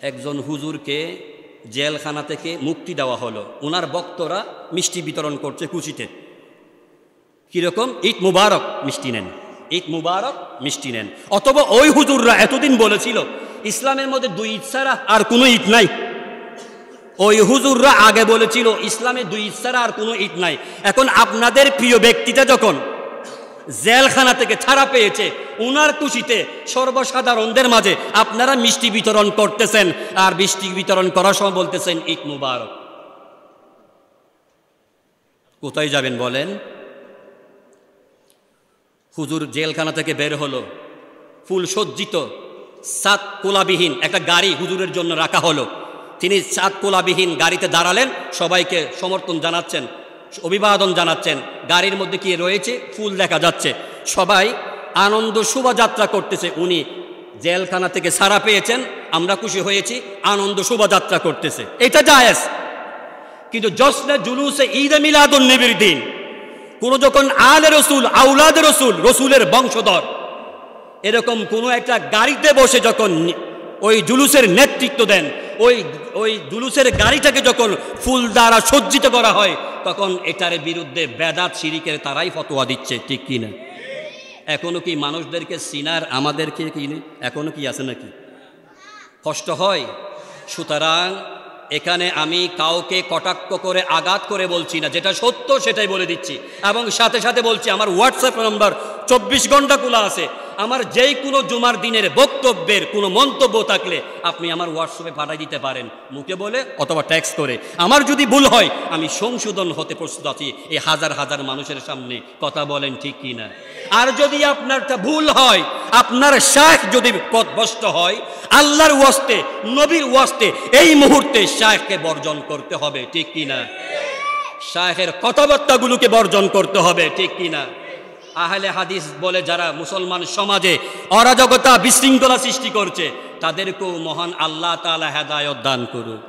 একজন হুজুরকে জেলখানা থেকে মুক্তি দেওয়া হলো, ওনার বক্তরা মিষ্টি বিতরণ করছে কুচিতে। কীরকম? ঈদ মুবারক, মিষ্টি নেন, ঈদ মুবারক, মিষ্টি নেন। অথবা ওই হুজুররা এতদিন বলেছিল ইসলামের মধ্যে দুই ঈদ ছাড়া আর কোনো ঈদ নাই। ওই হুজুররা আগে বলেছিল ইসলামে দুই ঈদ ছাড়া আর কোনো ঈদ নাই। এখন আপনাদের প্রিয় ব্যক্তিটা যখন জেলখানা থেকে ছাড়া পেয়েছে, উনার খুশিতে সর্বসাধারণদের মাঝে আপনারা মিষ্টি বিতরণ করতেছেন, আর মিষ্টি বিতরণ করার সময় বলতেছেন ঈদ মুবারক। কোথায় যাবেন বলেন? হুজুর জেলখানা থেকে বের হলো, ফুল সজ্জিত সাত কোলাবিহীন একটা গাড়ি হুজুরের জন্য রাখা হলো। তিনি সাত কোলাবিহীন গাড়িতে দাঁড়ালেন, সবাইকে সমর্থন জানাচ্ছেন, অভিবাদন জানাচ্ছেন। গাড়ির মধ্যে কি রয়েছে? ফুল দেখা যাচ্ছে। সবাই আনন্দ শোভাযাত্রা করতেছে। উনি জেলখানা থেকে ছাড়া পেয়েছেন, আমরা খুশি হয়েছি, আনন্দ শোভাযাত্রা করতেছে, এটা জায়েজ। কিন্তু জশ্নে জুলুসে ঈদে মিলাদুন নবীর দিন, কোন যখন আলে রসুল, আউলাদে রসুল, রসুলের বংশধর এরকম কোনো একটা গাড়িতে বসে যখন ওই জুলুসের নেতৃত্ব দেন, ওই জুলুসের গাড়িটাকে যখন ফুল দ্বারা সজ্জিত করা হয়, তখন এটার বিরুদ্ধে বেদাত শিরিকের তারাই ফতোয়া দিচ্ছে, ঠিক কি না? এখনো কি মানুষদেরকে সিনার আমাদেরকে কি এখনো কি আছে নাকি? কষ্ট হয়। সুতরাং এখানে আমি কাউকে কটাক্ষ করে আঘাত করে বলছি না, যেটা সত্য সেটাই বলে দিচ্ছি। এবং সাথে সাথে বলছি, আমার হোয়াটসঅ্যাপ নাম্বার 24 ঘন্টা খোলা আছে। আমার যেই কোনো জুমার দিনের বক্তব্যের কোনো মন্তব্য থাকলে আপনি আমার হোয়াটসঅ্যাপে পাঠিয়ে দিতে পারেন, মুখে বলে অথবা টেক্সট করে। আমার যদি ভুল হয় আমি সংশোধন হতে প্রস্তুত আছি এই হাজার হাজার মানুষের সামনে, কথা বলেন ঠিক কি না? আর যদি আপনারটা ভুল হয়, আপনার শাইখ যদি পথভ্রষ্ট হয়, আল্লাহর ওয়াস্তে, নবীর ওয়াস্তে এই মুহূর্তে শাইখকে বর্জন করতে হবে, ঠিক কি না? শাইখের কথাবার্তাগুলোকে বর্জন করতে হবে, ঠিক কি না? আহলে হাদিস বলে যারা মুসলমান সমাজে অরাজকতা বিশৃঙ্খলা সৃষ্টি করছে, তাদেরকেও মহান আল্লাহ তাআলা হেদায়েত দান করুন।